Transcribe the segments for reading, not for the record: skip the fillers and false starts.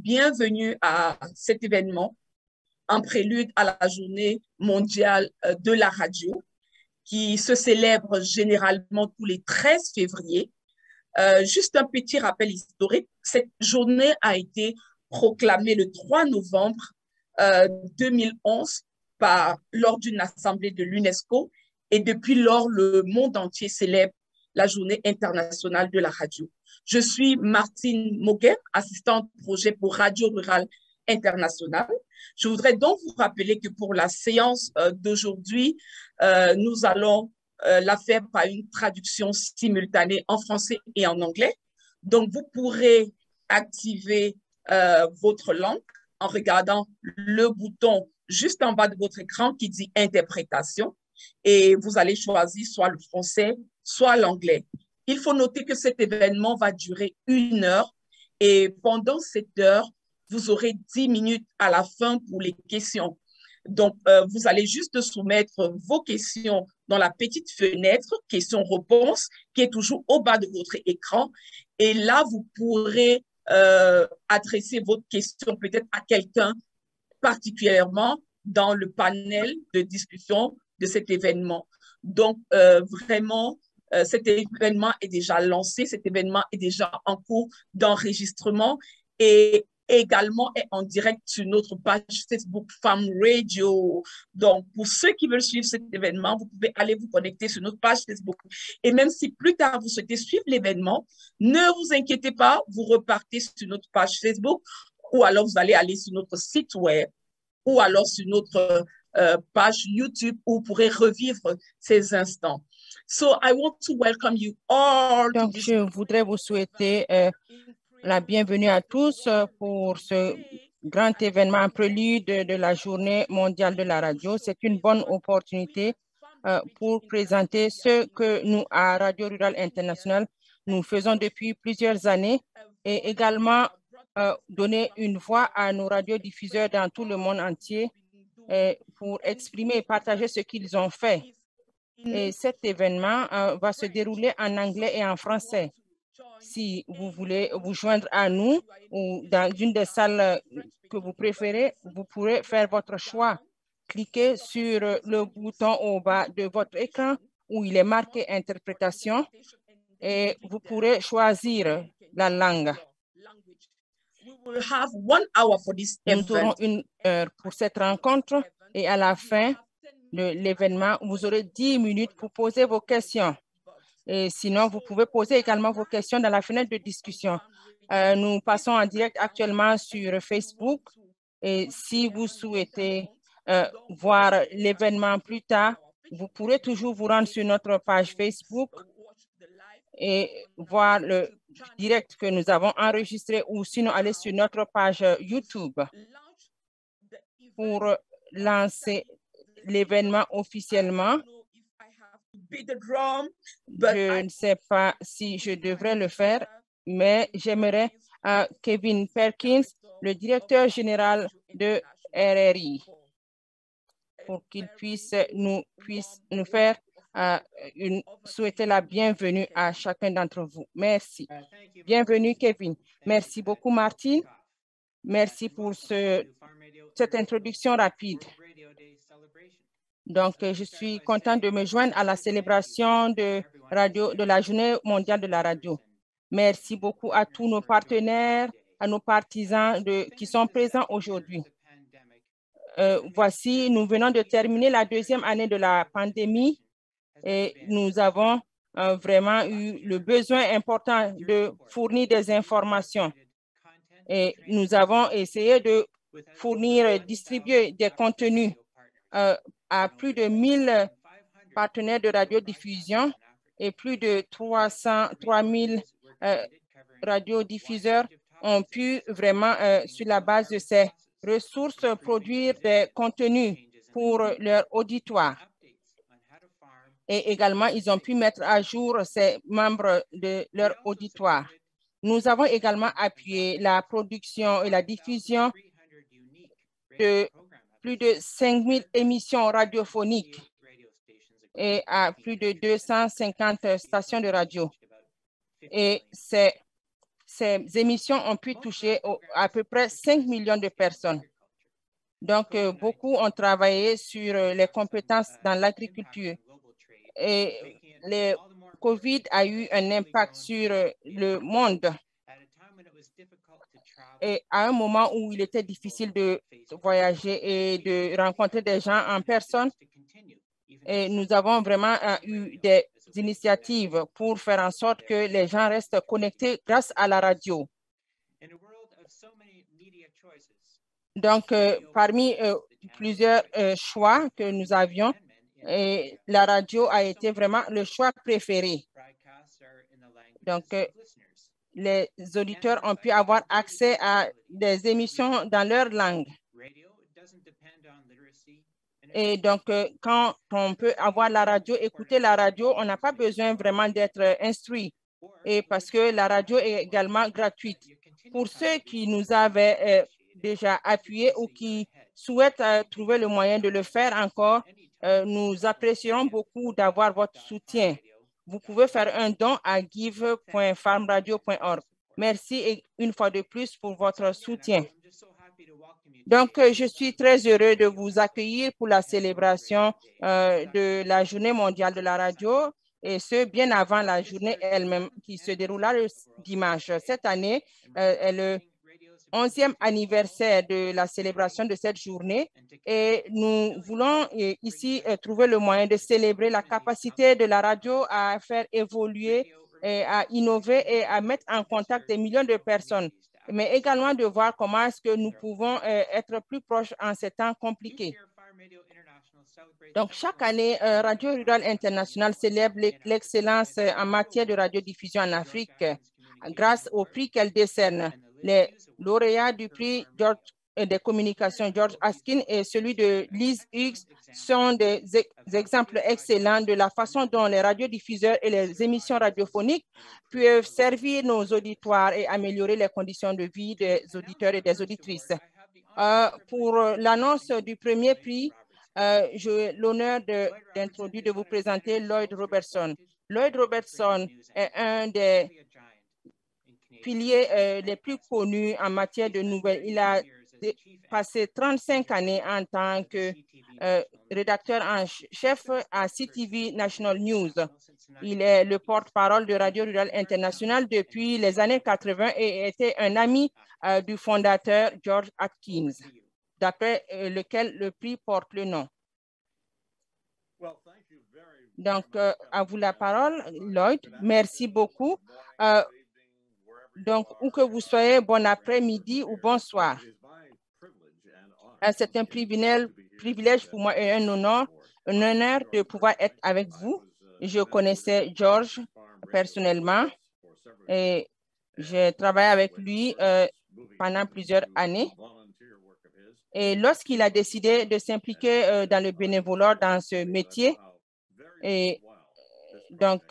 Bienvenue à cet événement en prélude à la journée mondiale de la radio qui se célèbre généralement tous les 13 février. Juste un petit rappel historique, cette journée a été proclamée le 3 novembre 2011 lors d'une assemblée de l'UNESCO et depuis lors, le monde entier célèbre la journée internationale de la radio. Je suis Martine Moguet, assistante projet pour Radio Rurale Internationale. Je voudrais donc vous rappeler que pour la séance d'aujourd'hui, nous allons la faire par une traduction simultanée en français et en anglais. Donc, vous pourrez activer votre langue en regardant le bouton juste en bas de votre écran qui dit interprétation et vous allez choisir soit le français, soit l'anglais. Il faut noter que cet événement va durer 1 heure et pendant cette heure, vous aurez 10 minutes à la fin pour les questions. Donc, vous allez juste soumettre vos questions dans la petite fenêtre questions-réponses qui est toujours au bas de votre écran. Et là, vous pourrez adresser votre question peut-être à quelqu'un particulièrement dans le panel de discussion de cet événement. Donc, vraiment, cet événement est déjà lancé, cet événement est déjà en cours d'enregistrement et également est en direct sur notre page Facebook Femme Radio. Donc, pour ceux qui veulent suivre cet événement, vous pouvez aller vous connecter sur notre page Facebook. Et même si plus tard vous souhaitez suivre l'événement, ne vous inquiétez pas, vous repartez sur notre page Facebook ou alors vous allez aller sur notre site web ou alors sur notre page YouTube où vous pourrez revivre ces instants. So I want to welcome you all. Donc, je voudrais vous souhaiter la bienvenue à tous pour ce grand événement en prélude de la Journée mondiale de la radio. C'est une bonne opportunité pour présenter ce que nous, à Radio Rurale Internationale, nous faisons depuis plusieurs années et également donner une voix à nos radiodiffuseurs dans tout le monde entier pour exprimer et partager ce qu'ils ont fait. Et cet événement va se dérouler en anglais et en français. Si vous voulez vous joindre à nous ou dans une des salles que vous préférez, vous pourrez faire votre choix. Cliquez sur le bouton au bas de votre écran où il est marqué interprétation et vous pourrez choisir la langue. Nous aurons 1 heure pour cette rencontre et à la fin de l'événement, vous aurez 10 minutes pour poser vos questions. Et sinon, vous pouvez poser également vos questions dans la fenêtre de discussion. Nous passons en direct actuellement sur Facebook. Et si vous souhaitez voir l'événement plus tard, vous pourrez toujours vous rendre sur notre page Facebook et voir le direct que nous avons enregistré ou sinon aller sur notre page YouTube pour lancer l'événement officiellement. Je ne sais pas si je devrais le faire, mais j'aimerais Kevin Perkins, le directeur général de RRI, pour qu'il puisse nous faire souhaiter la bienvenue à chacun d'entre vous. Merci. Bienvenue, Kevin. Merci beaucoup, Martine. Merci pour cette introduction rapide. Donc, je suis contente de me joindre à la célébration de la Journée mondiale de la radio. Merci beaucoup à tous nos partenaires, à nos partisans qui sont présents aujourd'hui. Voici, nous venons de terminer la 2e année de la pandémie et nous avons vraiment eu le besoin important de fournir des informations. Et nous avons essayé de distribuer des contenus à plus de 1000 partenaires de radiodiffusion et plus de 3000 radiodiffuseurs ont pu vraiment, sur la base de ces ressources, produire des contenus pour leur auditoire. Et également, ils ont pu mettre à jour ces membres de leur auditoire. Nous avons également appuyé la production et la diffusion de plus de 5000 émissions radiophoniques et à plus de 250 stations de radio. Et ces ces émissions ont pu toucher à peu près 5 millions de personnes. Donc, beaucoup ont travaillé sur les compétences dans l'agriculture. Et le COVID a eu un impact sur le monde. Et à un moment où il était difficile de voyager et de rencontrer des gens en personne, et nous avons vraiment eu des initiatives pour faire en sorte que les gens restent connectés grâce à la radio. Donc, parmi plusieurs choix que nous avions, et la radio a été vraiment le choix préféré. Donc, les auditeurs ont pu avoir accès à des émissions dans leur langue. Et donc, quand on peut avoir la radio, écouter la radio, on n'a pas besoin vraiment d'être instruit. Et parce que la radio est également gratuite. Pour ceux qui nous avaient déjà appuyés ou qui souhaitent trouver le moyen de le faire encore, nous apprécierons beaucoup d'avoir votre soutien. Vous pouvez faire un don à give.farmradio.org. Merci une fois de plus pour votre soutien. Donc, je suis très heureux de vous accueillir pour la célébration de la Journée mondiale de la radio, et ce, bien avant la journée elle-même qui se déroulera le dimanche. Cette année est le 11e anniversaire de la célébration de cette journée, et nous voulons ici trouver le moyen de célébrer la capacité de la radio à faire évoluer, et à innover et à mettre en contact des millions de personnes, mais également de voir comment est-ce que nous pouvons être plus proches en ces temps compliqués. Donc, chaque année, Radio Rurale Internationale célèbre l'excellence en matière de radiodiffusion en Afrique grâce au prix qu'elle décerne. Les lauréats du prix des communications George Askin et celui de Liz Hughes sont des exemples excellents de la façon dont les radiodiffuseurs et les émissions radiophoniques peuvent servir nos auditoires et améliorer les conditions de vie des auditeurs et des auditrices. Pour l'annonce du premier prix, j'ai l'honneur d'introduire, de vous présenter Lloyd Robertson. Lloyd Robertson est un des piliers les plus connus en matière de nouvelles. Il a passé 35 années en tant que rédacteur en chef à CTV National News. Il est le porte-parole de Radio Rurale Internationale depuis les années 80 et était un ami du fondateur George Atkins, d'après lequel le prix porte le nom. Donc, à vous la parole, Lloyd. Merci beaucoup. Donc, où que vous soyez, bon après-midi ou bonsoir. C'est un privilège pour moi et un honneur de pouvoir être avec vous. Je connaissais George personnellement et j'ai travaillé avec lui pendant plusieurs années. Et lorsqu'il a décidé de s'impliquer dans le bénévolat dans ce métier, et donc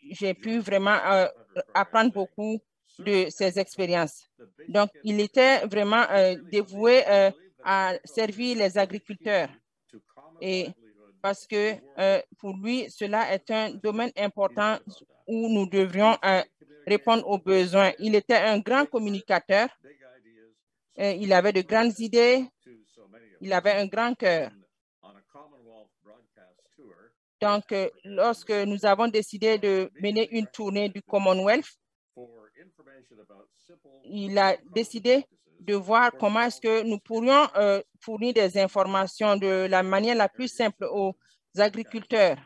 j'ai pu vraiment apprendre beaucoup de ses expériences. Donc, il était vraiment dévoué à servir les agriculteurs. Et parce que pour lui, cela est un domaine important où nous devrions répondre aux besoins. Il était un grand communicateur. Il avait de grandes idées. Il avait un grand cœur. Donc, lorsque nous avons décidé de mener une tournée du Commonwealth, il a décidé de voir comment est-ce que nous pourrions fournir des informations de la manière la plus simple aux agriculteurs.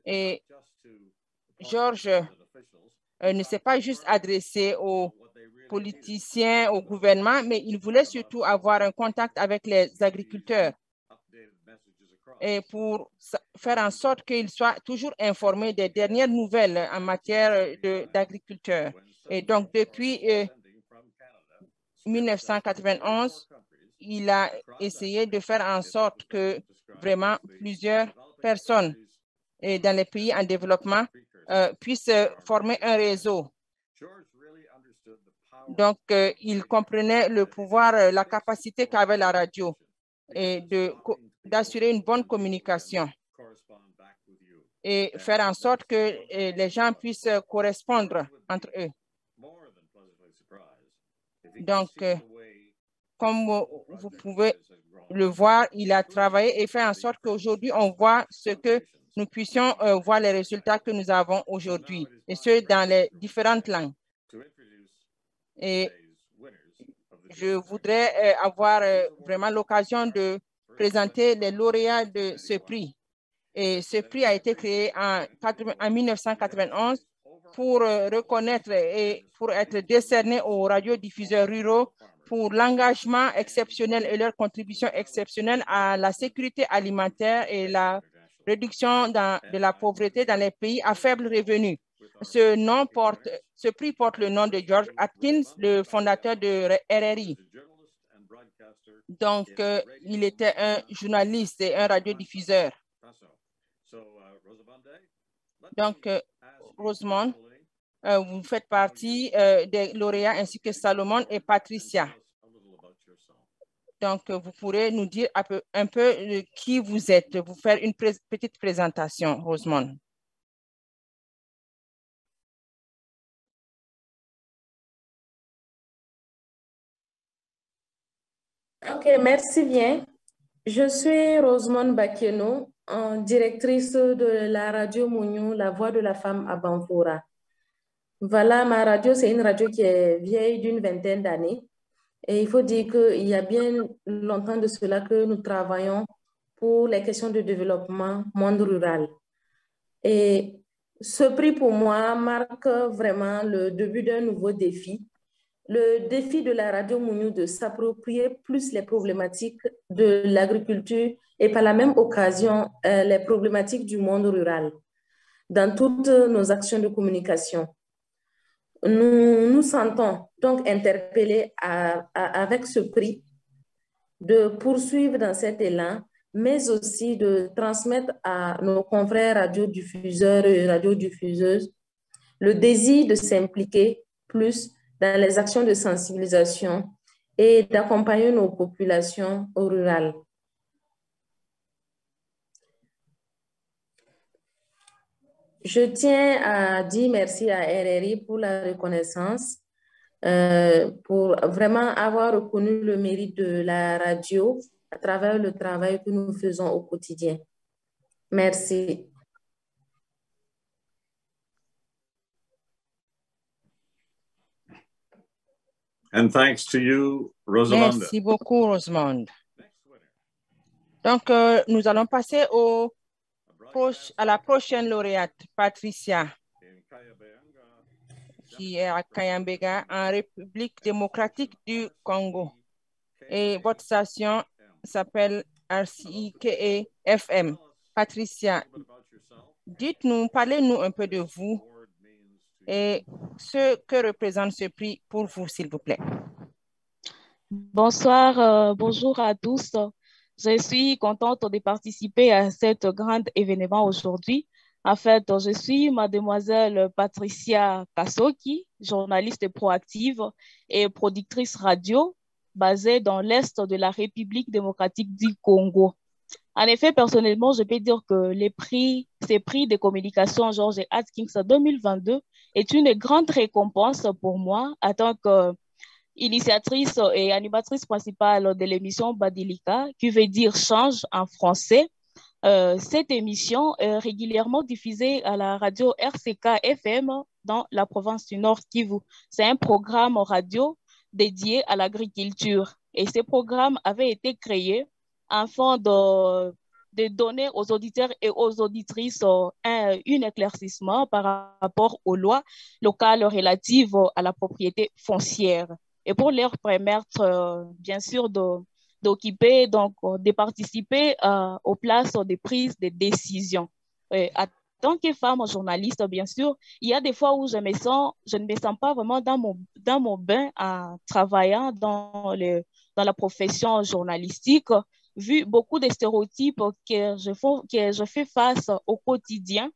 Et George ne s'est pas juste adressé aux politiciens, au gouvernement, mais il voulait surtout avoir un contact avec les agriculteurs et pour faire en sorte qu'ils soient toujours informés des dernières nouvelles en matière d'agriculture. Et donc, depuis 1991, il a essayé de faire en sorte que vraiment plusieurs personnes dans les pays en développement puissent former un réseau. Donc, il comprenait le pouvoir, la capacité qu'avait la radio et d'assurer une bonne communication et faire en sorte que les gens puissent correspondre entre eux. Donc, comme vous pouvez le voir, il a travaillé et fait en sorte qu'aujourd'hui, on voit ce que nous puissions voir les résultats que nous avons aujourd'hui, et ce, dans les différentes langues. Et je voudrais avoir vraiment l'occasion de présenter les lauréats de ce prix. Et ce prix a été créé en 1991 pour reconnaître et pour être décerné aux radiodiffuseurs ruraux pour l'engagement exceptionnel et leur contribution exceptionnelle à la sécurité alimentaire et la réduction de la pauvreté dans les pays à faible revenu. Ce prix porte le nom de George Atkins, le fondateur de RRI. Donc, il était un journaliste et un radiodiffuseur. Donc, Rosamond, vous faites partie des lauréats ainsi que Salomon et Patricia. Donc, vous pourrez nous dire un peu qui vous êtes, vous faire une petite présentation, Rosamond. OK, merci bien. Je suis Rosamond Bakieno, directrice de la radio Mouniou, La Voix de la Femme à Banfoura. Voilà, ma radio, c'est une radio qui est vieille d'une vingtaine d'années. Et il faut dire qu'il y a bien longtemps de cela que nous travaillons pour les questions de développement monde rural. Et ce prix pour moi marque vraiment le début d'un nouveau défi. Le défi de la radio Mouniou de s'approprier plus les problématiques de l'agriculture et par la même occasion les problématiques du monde rural dans toutes nos actions de communication. Nous nous sentons donc interpellés avec ce prix de poursuivre dans cet élan, mais aussi de transmettre à nos confrères radiodiffuseurs et radiodiffuseuses le désir de s'impliquer plus dans les actions de sensibilisation et d'accompagner nos populations rurales. Je tiens à dire merci à RRI pour la reconnaissance, pour vraiment avoir reconnu le mérite de la radio à travers le travail que nous faisons au quotidien. Merci. And thanks to you, Rosamond. Merci beaucoup, Rosamond. Donc, nous allons passer à la prochaine lauréate, Patricia, qui est à Kayambega, en République démocratique du Congo. Et votre station s'appelle RCIKE FM. Patricia, dites-nous, parlez-nous un peu de vous et ce que représente ce prix pour vous, s'il vous plaît. Bonsoir, bonjour à tous. Je suis contente de participer à cet grand événement aujourd'hui. En fait, je suis mademoiselle Patricia Kasoki, journaliste proactive et productrice radio basée dans l'Est de la République démocratique du Congo. En effet, personnellement, je peux dire que ces prix de communication George Atkins 2022 est une grande récompense pour moi en tant qu'initiatrice et animatrice principale de l'émission Badilika, qui veut dire change en français. Cette émission est régulièrement diffusée à la radio RCK FM dans la province du Nord Kivu. C'est un programme radio dédié à l'agriculture. Et ce programme avait été créé afin de donner aux auditeurs et aux auditrices un éclaircissement par rapport aux lois locales relatives à la propriété foncière. Et pour leur permettre, bien sûr, d'occuper, donc de participer aux places de prise de décision. En tant que femme journaliste, bien sûr, il y a des fois où je ne me sens pas vraiment dans mon bain en travaillant dans la profession journalistique, vu beaucoup de stéréotypes que je fais face au quotidien.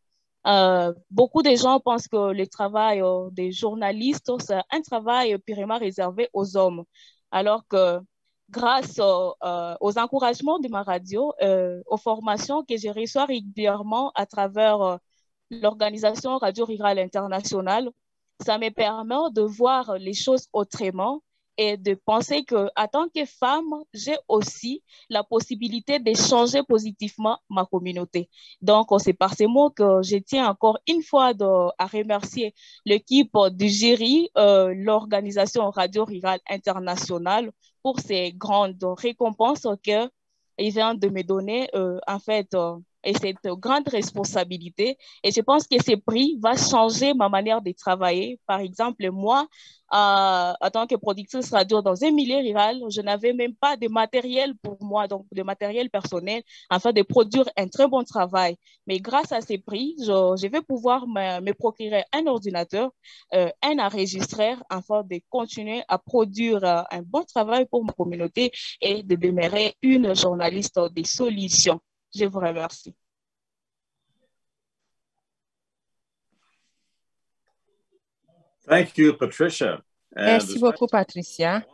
Beaucoup de gens pensent que le travail des journalistes, c'est un travail purement réservé aux hommes, alors que grâce aux encouragements de ma radio, aux formations que je reçois régulièrement à travers l'organisation Radio Rurale Internationale, ça me permet de voir les choses autrement et de penser que, en tant que femme, j'ai aussi la possibilité de changer positivement ma communauté. Donc, c'est par ces mots que je tiens encore une fois à remercier l'équipe du jury, l'organisation Radio Rurale Internationale pour ces grandes récompenses qu'ils viennent de me donner, en fait, et cette grande responsabilité. Et je pense que ce prix va changer ma manière de travailler. Par exemple, moi, en tant que productrice radio dans un milieu rural, je n'avais même pas de matériel pour moi, donc de matériel personnel, afin de produire un très bon travail. Mais grâce à ces prix, je vais pouvoir me procurer un ordinateur, un enregistreur, afin de continuer à produire un bon travail pour ma communauté et de demeurer une journaliste des solutions. Je vous remercie. Thank you, Patricia. Merci beaucoup, Patricia.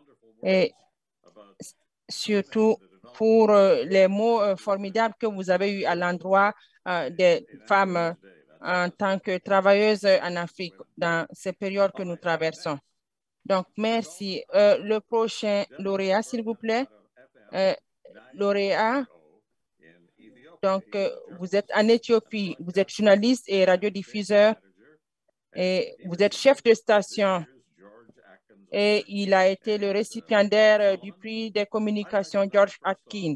Et surtout pour les mots formidables que vous avez eus à l'endroit des femmes en tant que travailleuses en Afrique dans ces périodes que nous traversons. Donc, merci. Le prochain lauréat, s'il vous plaît. Lauréat, donc vous êtes en Éthiopie, vous êtes journaliste et radiodiffuseur et vous êtes chef de station. Et il a été le récipiendaire du prix des communications George Atkins.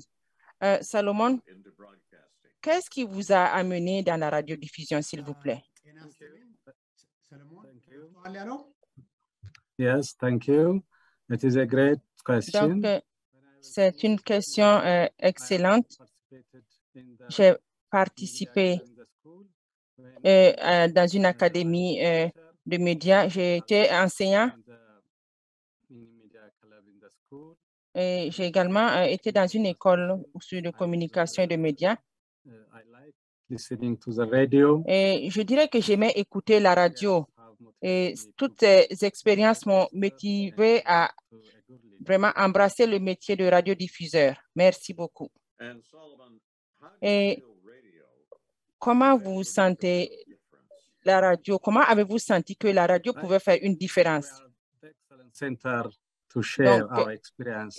Salomon, qu'est-ce qui vous a amené dans la radiodiffusion, s'il vous plaît? Yes, thank you. It is a great question. Donc, c'est une question excellente. J'ai participé dans une académie de médias. J'ai été enseignant et j'ai également été dans une école sur de communication et de médias. Et je dirais que j'aimais écouter la radio. Et toutes ces expériences m'ont motivé à vraiment embrasser le métier de radiodiffuseur. Merci beaucoup. Et comment vous sentez la radio? Comment avez-vous senti que la radio pouvait faire une différence? Donc,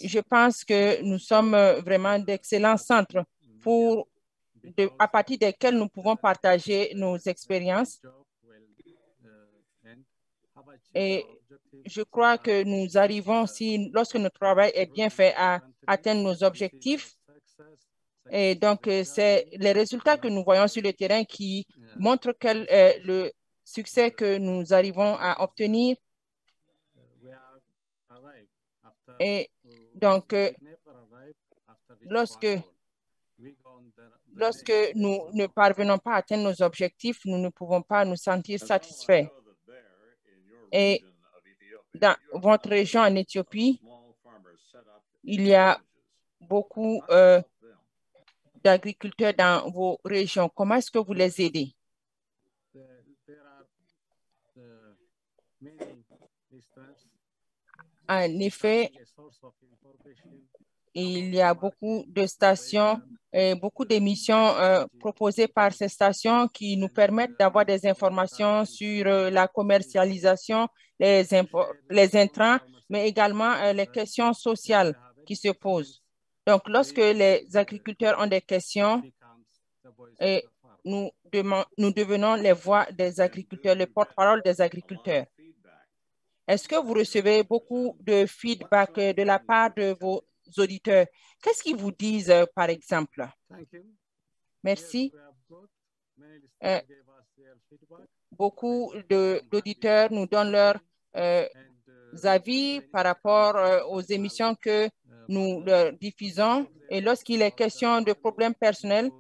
je pense que nous sommes vraiment d'excellents centres à partir desquels nous pouvons partager nos expériences. Et je crois que nous arrivons, lorsque notre travail est bien fait, à atteindre nos objectifs. Et donc, c'est les résultats que nous voyons sur le terrain qui montrent quel est le succès que nous arrivons à obtenir. Et donc, lorsque nous ne parvenons pas à atteindre nos objectifs, nous ne pouvons pas nous sentir satisfaits. Et dans votre région en Éthiopie, il y a beaucoup d'agriculteurs dans vos régions. Comment est-ce que vous les aidez? En effet, il y a beaucoup de stations et beaucoup d'émissions proposées par ces stations qui nous permettent d'avoir des informations sur la commercialisation, les intrants, mais également les questions sociales qui se posent. Donc, lorsque les agriculteurs ont des questions, nous devenons les voix des agriculteurs, les porte-parole des agriculteurs. Est-ce que vous recevez beaucoup de feedback de la part de vos auditeurs? Qu'est-ce qu'ils vous disent, par exemple? Merci. Beaucoup d'auditeurs nous donnent leurs avis par rapport aux émissions que nous leur diffusons. Et lorsqu'il est question de problèmes personnels,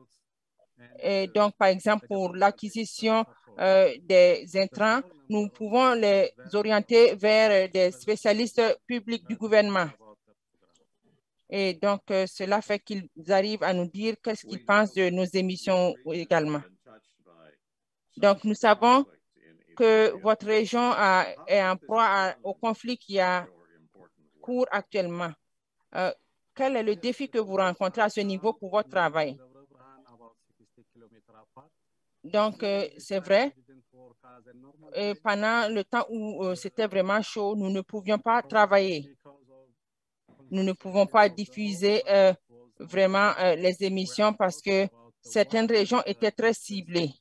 et donc, par exemple, pour l'acquisition des intrants, nous pouvons les orienter vers des spécialistes publics du gouvernement. Et donc, cela fait qu'ils arrivent à nous dire qu'est-ce qu'ils pensent de nos émissions également. Donc, nous savons que votre région est en proie au conflit qui a cours actuellement. Quel est le défi que vous rencontrez à ce niveau pour votre travail? Donc, c'est vrai, pendant le temps où c'était vraiment chaud, nous ne pouvions pas travailler nous ne pouvons pas diffuser vraiment les émissions parce que certaines régions étaient très ciblées.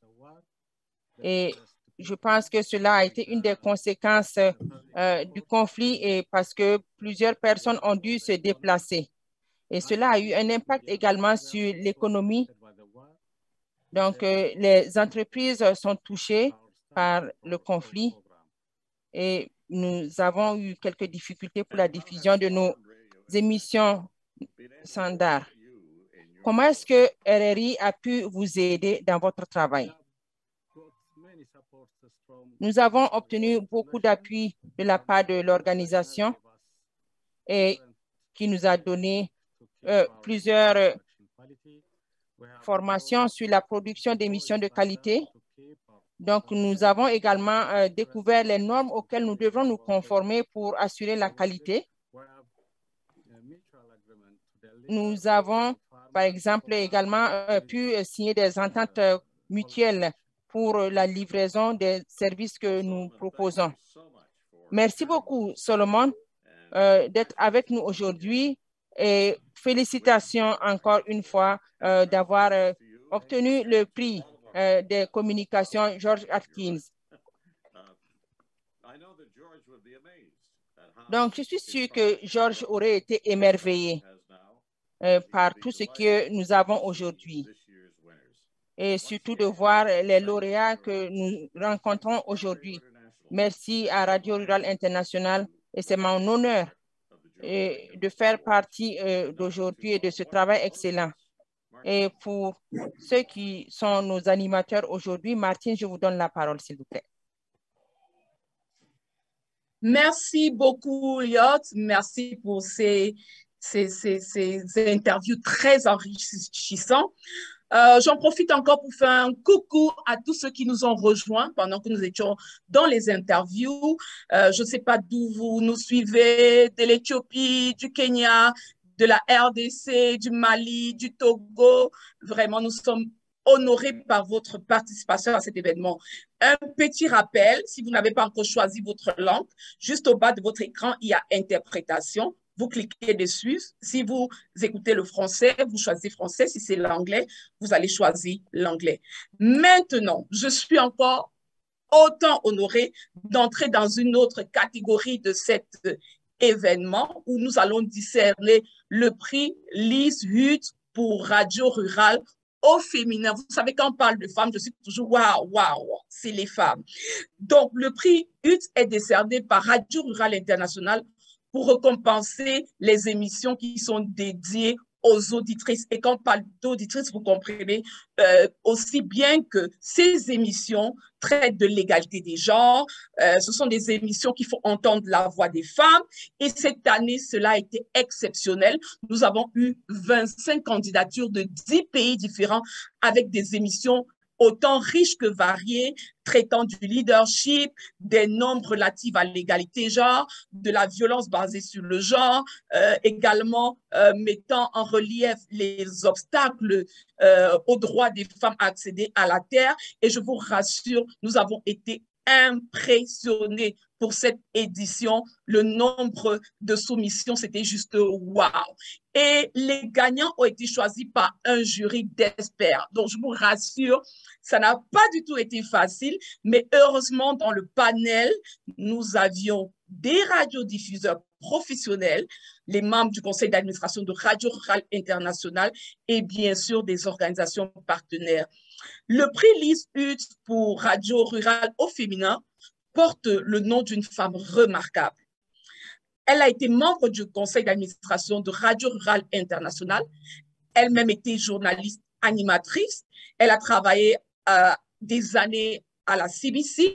Et je pense que cela a été une des conséquences du conflit et parce que plusieurs personnes ont dû se déplacer. Et cela a eu un impact également sur l'économie. Donc, les entreprises sont touchées par le conflit et nous avons eu quelques difficultés pour la diffusion de nos émissions standards. Comment est-ce que RRI a pu vous aider dans votre travail? Nous avons obtenu beaucoup d'appui de la part de l'organisation et qui nous a donné plusieurs formations sur la production d'émissions de qualité. Donc, nous avons également découvert les normes auxquelles nous devrons nous conformer pour assurer la qualité. Nous avons, par exemple, également pu signer des ententes mutuelles pour la livraison des services que nous proposons. Merci beaucoup, Solomon, d'être avec nous aujourd'hui et félicitations encore une fois d'avoir obtenu le prix des communications George Atkins. Donc, je suis sûr que George aurait été émerveillé par tout ce que nous avons aujourd'hui et surtout de voir les lauréats que nous rencontrons aujourd'hui. Merci à Radio Rurale Internationale et c'est mon honneur de faire partie d'aujourd'hui et de ce travail excellent. Et pour ceux qui sont nos animateurs aujourd'hui, Martine, je vous donne la parole, s'il vous plaît. Merci beaucoup, Liot. Merci pour ces interviews très enrichissantes. J'en profite encore pour faire un coucou à tous ceux qui nous ont rejoints pendant que nous étions dans les interviews. Je ne sais pas d'où vous nous suivez, de l'Éthiopie, du Kenya, de la RDC, du Mali, du Togo. Vraiment, nous sommes honorés par votre participation à cet événement. Un petit rappel, si vous n'avez pas encore choisi votre langue, juste au bas de votre écran, il y a interprétation. Vous cliquez dessus. Si vous écoutez le français, vous choisissez français. Si c'est l'anglais, vous allez choisir l'anglais. Maintenant, je suis encore autant honorée d'entrer dans une autre catégorie de cet événement où nous allons discerner le prix Lise Huth pour Radio Rurale au féminin. Vous savez, quand on parle de femmes, je suis toujours waouh, c'est les femmes. Donc, le prix Huth est décerné par Radio Rurale Internationale pour récompenser les émissions qui sont dédiées aux auditrices. Et quand on parle d'auditrices, vous comprenez aussi bien que ces émissions traitent de l'égalité des genres. Ce sont des émissions qui font entendre la voix des femmes. Et cette année, cela a été exceptionnel. Nous avons eu 25 candidatures de 10 pays différents avec des émissions autant riches que variées, traitant du leadership, des normes relatives à l'égalité genre, de la violence basée sur le genre, également mettant en relief les obstacles aux droits des femmes à accéder à la terre. Et je vous rassure, nous avons été impressionnés pour cette édition. Le nombre de soumissions, c'était juste waouh. Et les gagnants ont été choisis par un jury d'experts. Donc, je vous rassure, ça n'a pas du tout été facile, mais heureusement, dans le panel, nous avions des radiodiffuseurs professionnels, les membres du conseil d'administration de Radio Rurale Internationale et bien sûr des organisations partenaires. Le prix Lise Huth pour Radio Rurale au féminin porte le nom d'une femme remarquable. Elle a été membre du conseil d'administration de Radio Rurale Internationale. Elle-même était journaliste animatrice. Elle a travaillé des années à la CBC.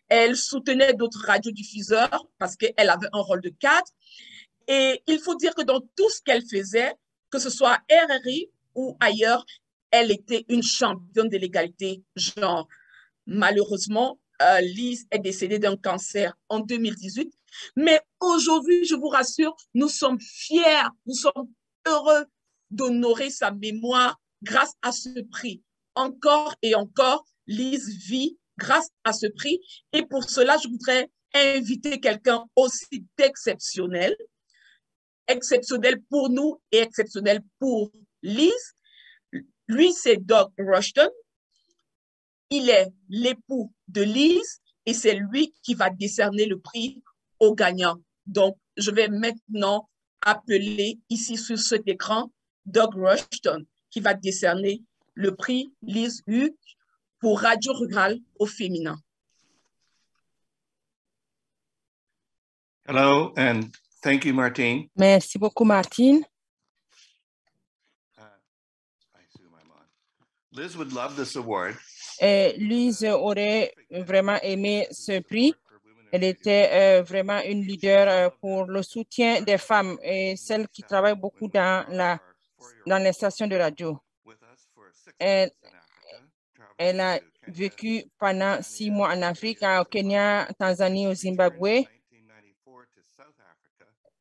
Elle soutenait d'autres radiodiffuseurs parce qu'elle avait un rôle de cadre. Et il faut dire que dans tout ce qu'elle faisait, que ce soit à RRI ou ailleurs, elle était une championne de l'égalité genre. Malheureusement, Lise est décédée d'un cancer en 2018. Mais aujourd'hui, je vous rassure, nous sommes fiers, nous sommes heureux d'honorer sa mémoire grâce à ce prix. Encore et encore, Lise vit grâce à ce prix. Et pour cela, je voudrais inviter quelqu'un aussi d'exceptionnel. exceptionnel pour nous et exceptionnel pour Liz. Lui, c'est Doug Rushton. Il est l'époux de Liz et c'est lui qui va décerner le prix au gagnant. Donc, je vais maintenant appeler ici sur cet écran Doug Rushton qui va décerner le prix Liz Hughes pour Radio Rurale au féminin. Hello, and thank you, Martine. Merci beaucoup, Martine. Liz would love this award. Liz aurait vraiment aimé ce prix. Elle était vraiment une leader pour le soutien des femmes et celles qui travaillent beaucoup dans les stations de radio. Elle a vécu pendant 6 mois en Afrique, au Kenya, Tanzanie, au Zimbabwe.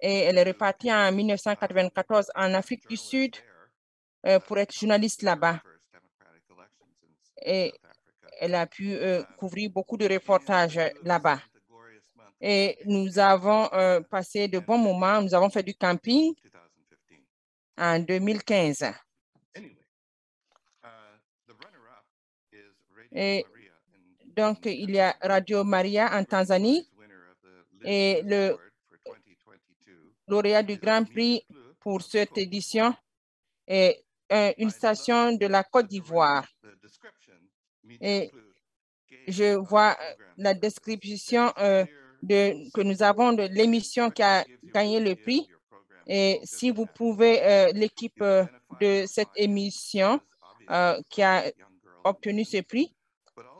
Et elle est repartie en 1994 en Afrique du Sud pour être journaliste là-bas. Et elle a pu couvrir beaucoup de reportages là-bas. Et nous avons passé de bons moments. Nous avons fait du camping en 2015. Et donc, il y a Radio Maria en Tanzanie et le lauréat du Grand Prix pour cette édition est une station de la Côte d'Ivoire. Et je vois la description que nous avons de l'émission qui a gagné le prix. Et si vous pouvez, l'équipe de cette émission qui a obtenu ce prix,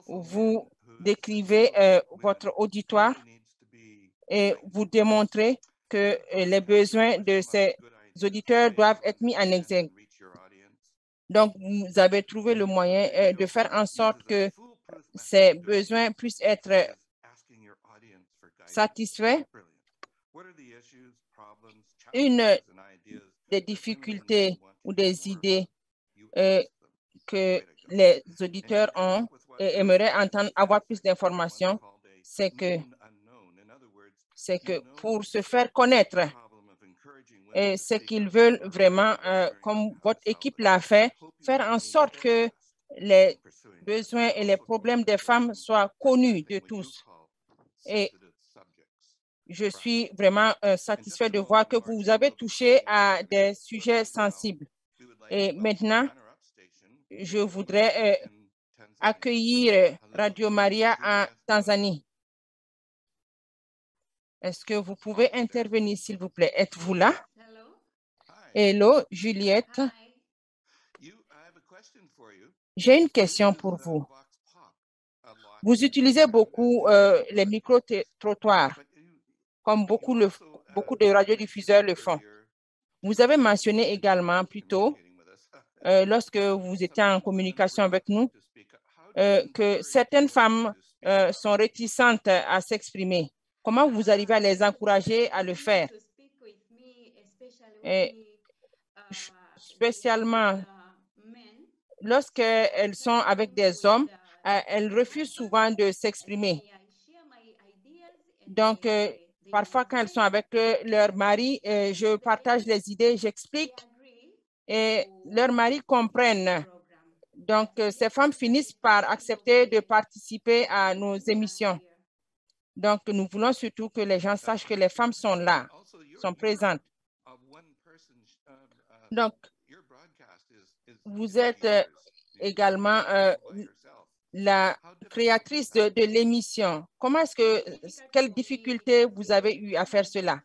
vous décrivez votre auditoire et vous démontrez que les besoins de ces auditeurs doivent être mis en exergue. Donc, vous avez trouvé le moyen de faire en sorte que ces besoins puissent être satisfaits. Une des difficultés ou des idées que les auditeurs ont et aimeraient avoir plus d'informations, c'est que pour se faire connaître, et ce qu'ils veulent vraiment, comme votre équipe l'a fait, faire en sorte que les besoins et les problèmes des femmes soient connus de tous. Et je suis vraiment satisfait de voir que vous avez touché à des sujets sensibles. Et maintenant, je voudrais accueillir Radio Maria en Tanzanie. Est-ce que vous pouvez intervenir, s'il vous plaît? Êtes-vous là? Hello, Juliette. J'ai une question pour vous. Vous utilisez beaucoup les micro-trottoirs, comme beaucoup de radiodiffuseurs le font. Vous avez mentionné également plus tôt, lorsque vous étiez en communication avec nous, que certaines femmes sont réticentes à s'exprimer. Comment vous arrivez à les encourager à le faire? Et spécialement lorsqu'elles sont avec des hommes, elles refusent souvent de s'exprimer. Donc, parfois, quand elles sont avec leur mari, je partage les idées, j'explique et leurs maris comprennent. Donc, ces femmes finissent par accepter de participer à nos émissions. Donc, nous voulons surtout que les gens sachent que les femmes sont là, sont présentes. Donc, vous êtes également la créatrice de l'émission. Quelles difficultés vous avez eu à faire cela?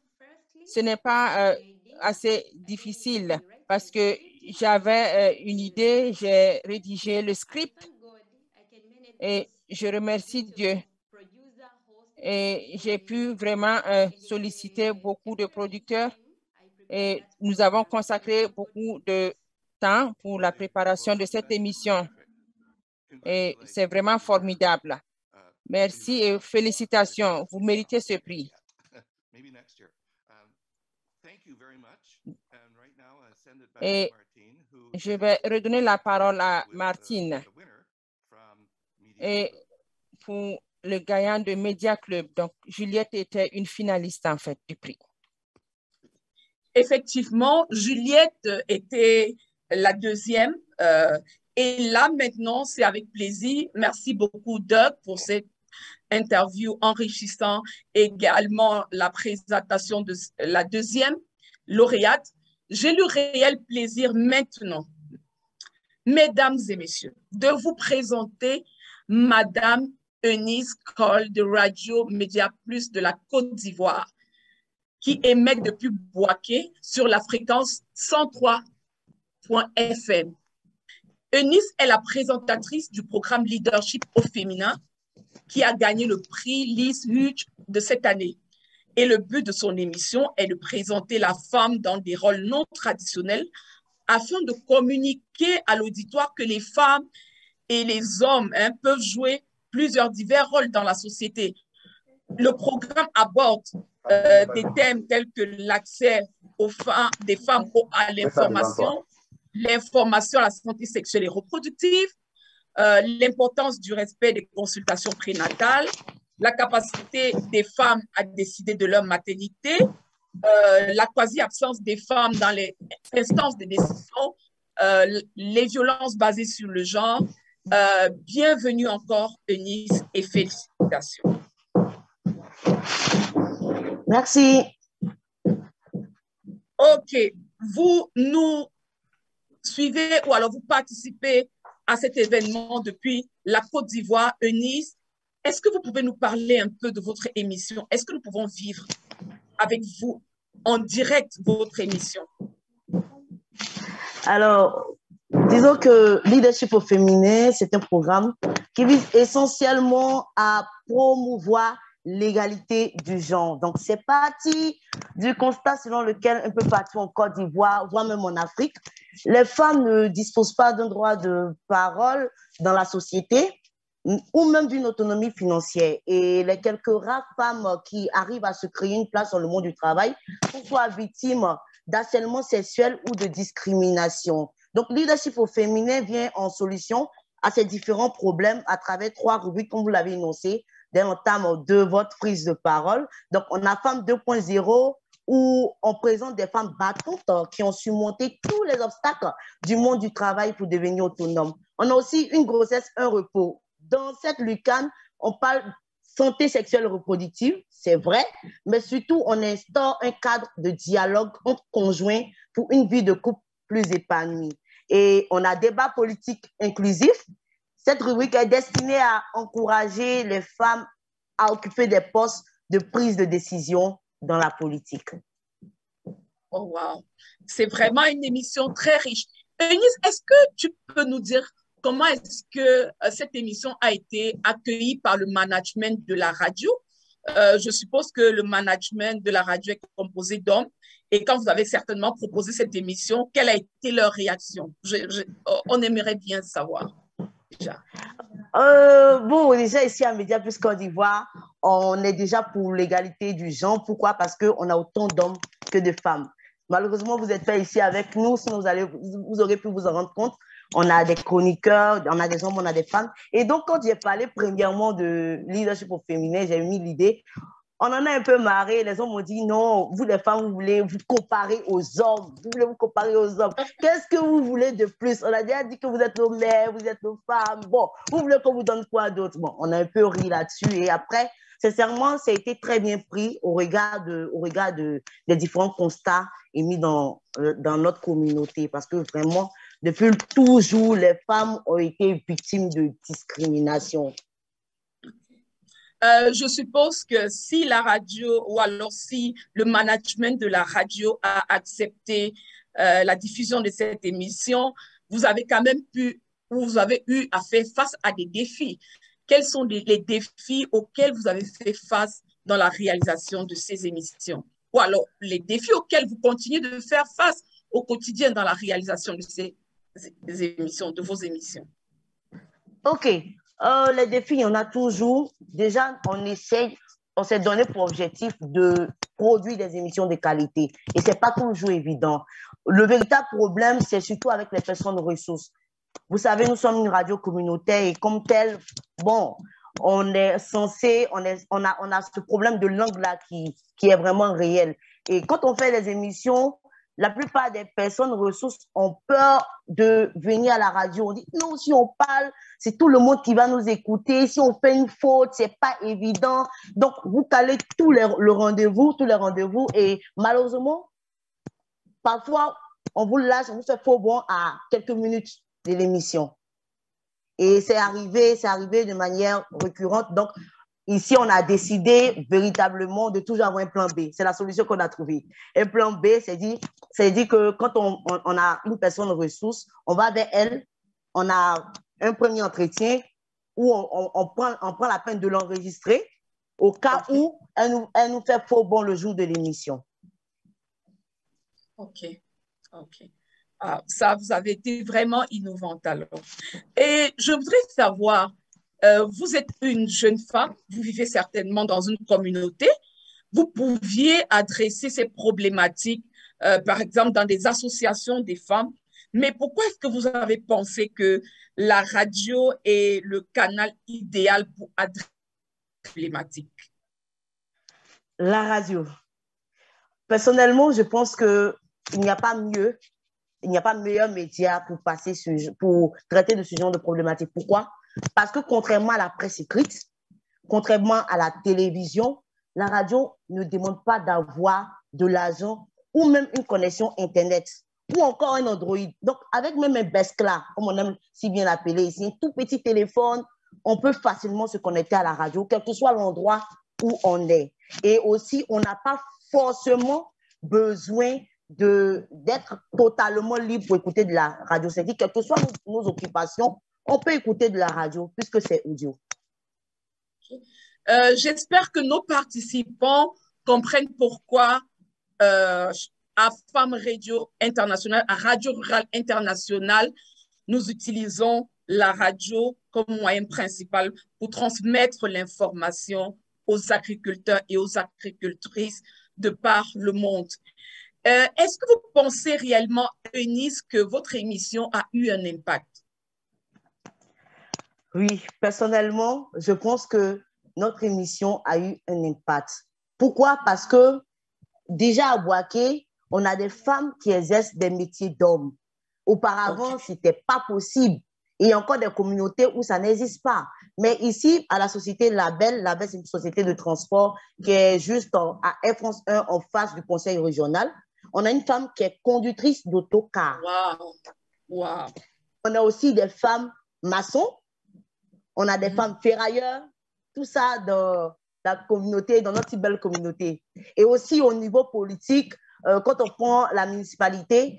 Ce n'est pas assez difficile parce que j'avais une idée, j'ai rédigé le script et je remercie Dieu. Et j'ai pu vraiment solliciter beaucoup de producteurs et nous avons consacré beaucoup de temps pour la préparation de cette émission. Et c'est vraiment formidable. Merci et félicitations. Vous méritez ce prix. Et je vais redonner la parole à Martine. Et pour le gagnant de Media Club, donc Juliette était une finaliste en fait du prix. Effectivement, Juliette était la deuxième. Et là, maintenant, c'est avec plaisir. Merci beaucoup, Doug, pour cette interview enrichissante. Également, la présentation de la deuxième lauréate. J'ai le réel plaisir maintenant, mesdames et messieurs, de vous présenter Madame Eunice Cole de Radio Média Plus de la Côte d'Ivoire, qui émet depuis Bouaké sur la fréquence 103.fm. Eunice est la présentatrice du programme Leadership au féminin qui a gagné le prix Liz Hughes de cette année. Et le but de son émission est de présenter la femme dans des rôles non traditionnels afin de communiquer à l'auditoire que les femmes et les hommes peuvent jouer plusieurs divers rôles dans la société. Le programme aborde des thèmes tels que l'accès des femmes à l'information, l'information à la santé sexuelle et reproductive, l'importance du respect des consultations prénatales, la capacité des femmes à décider de leur maternité, la quasi-absence des femmes dans les instances de décision, les violences basées sur le genre. Bienvenue encore, Eunice, et félicitations. Merci. OK. Vous nous suivez ou alors vous participez à cet événement depuis la Côte d'Ivoire. Eunice, est-ce que vous pouvez nous parler un peu de votre émission? Est-ce que nous pouvons vivre avec vous en direct votre émission? Alors, disons que Leadership au féminin, c'est un programme qui vise essentiellement à promouvoir l'égalité du genre. Donc, c'est parti du constat selon lequel un peu partout en Côte d'Ivoire, voire même en Afrique, les femmes ne disposent pas d'un droit de parole dans la société ou même d'une autonomie financière. Et les quelques rares femmes qui arrivent à se créer une place dans le monde du travail sont soit victimes d'harcèlement sexuel ou de discrimination. Donc, Leadership au féminin vient en solution à ces différents problèmes à travers 3 rubriques, comme vous l'avez énoncé, dès l'entame de votre prise de parole. Donc, on a Femmes 2.0, où on présente des femmes battantes qui ont surmonté tous les obstacles du monde du travail pour devenir autonomes. On a aussi Une grossesse, un repos. Dans cette lucane, on parle santé sexuelle et reproductive, c'est vrai, mais surtout, on instaure un cadre de dialogue entre conjoints pour une vie de couple plus épanouie. Et on a Débat politique inclusif. Cette rubrique est destinée à encourager les femmes à occuper des postes de prise de décision dans la politique. Oh, wow. C'est vraiment une émission très riche. Eunice, est-ce que tu peux nous dire comment est-ce que cette émission a été accueillie par le management de la radio? Je suppose que le management de la radio est composé d'hommes. Et quand vous avez certainement proposé cette émission, quelle a été leur réaction? On aimerait bien savoir. Déjà. Bon, déjà ici à Média Plus Côte d'Ivoire, on est déjà pour l'égalité du genre. Pourquoi? Parce qu'on a autant d'hommes que de femmes. Malheureusement, vous n'êtes pas ici avec nous, sinon vous aurez pu vous en rendre compte. On a des chroniqueurs, on a des hommes, on a des femmes. Et donc, quand j'ai parlé premièrement de leadership au féminin, j'ai mis l'idée. On en a un peu marré. Les hommes m'ont dit non, vous les femmes, vous voulez vous comparer aux hommes. Vous voulez vous comparer aux hommes. Qu'est-ce que vous voulez de plus? On a déjà dit que vous êtes nos mères, vous êtes nos femmes. Bon, vous voulez qu'on vous donne quoi d'autre? Bon, on a un peu ri là-dessus. Et après, sincèrement, ça a été très bien pris au regard des différents constats émis dans notre communauté. Parce que vraiment, depuis toujours, les femmes ont été victimes de discrimination. Je suppose que si la radio ou alors si le management de la radio a accepté la diffusion de cette émission, vous avez quand même vous avez eu à faire face à des défis. Quels sont les défis auxquels vous avez fait face dans la réalisation de ces émissions? Ou alors les défis auxquels vous continuez de faire face au quotidien dans la réalisation de ces émissions, de vos émissions? OK. Les défis, il y en a toujours. Déjà, on s'est donné pour objectif de produire des émissions de qualité. Et ce n'est pas toujours évident. Le véritable problème, c'est surtout avec les personnes ressources. Vous savez, nous sommes une radio communautaire et comme tel, bon, on est censé, on a ce problème de langue là qui est vraiment réel. Et quand on fait les émissions, la plupart des personnes ressources ont peur de venir à la radio. On dit, non, si on parle, c'est tout le monde qui va nous écouter. Si on fait une faute, c'est pas évident. Donc, vous calez tous les rendez-vous. Et malheureusement, parfois, on vous lâche, on vous fait faux bon à quelques minutes de l'émission. Et c'est arrivé de manière récurrente. Donc, ici, on a décidé véritablement de toujours avoir un plan B. C'est la solution qu'on a trouvée. Un plan B, c'est dit que quand on a une personne ressource, on va vers elle, on a un premier entretien où on prend la peine de l'enregistrer au cas où elle nous fait faux bon le jour de l'émission. OK. Ah, ça, vous avez été vraiment innovante alors. Et je voudrais savoir, vous êtes une jeune femme, vous vivez certainement dans une communauté, vous pouviez adresser ces problématiques, par exemple, dans des associations des femmes, mais pourquoi est-ce que vous avez pensé que la radio est le canal idéal pour adresser ces problématiques? La radio. Personnellement, je pense qu'il n'y a pas meilleur média pour traiter de ce genre de problématiques. Pourquoi? Parce que contrairement à la presse écrite, contrairement à la télévision, la radio ne demande pas d'avoir de l'argent ou même une connexion Internet ou encore un Android. Donc, avec même un Beskla, comme on aime si bien l'appeler ici, un tout petit téléphone, on peut facilement se connecter à la radio, quel que soit l'endroit où on est. Et aussi, on n'a pas forcément besoin d'être totalement libre pour écouter de la radio. C'est-à-dire, quelles que soient nos occupations, on peut écouter de la radio puisque c'est audio. J'espère que nos participants comprennent pourquoi à Femmes Radio Internationale, à Radio Rurale Internationale, nous utilisons la radio comme moyen principal pour transmettre l'information aux agriculteurs et aux agricultrices de par le monde. Est-ce que vous pensez réellement, Eunice, que votre émission a eu un impact? Oui, personnellement, je pense que notre émission a eu un impact. Pourquoi? Parce que déjà à Bouaké, on a des femmes qui exercent des métiers d'hommes. Auparavant, ce n'était pas possible. Et il y a encore des communautés où ça n'existe pas. Mais ici, à la société Label, c'est une société de transport qui est juste à Air France 1 en face du conseil régional. On a une femme qui est conductrice d'autocar. Wow. On a aussi des femmes maçons. On a des femmes ferrailleurs. Tout ça dans la communauté, dans notre belle communauté. Et aussi au niveau politique, quand on prend la municipalité,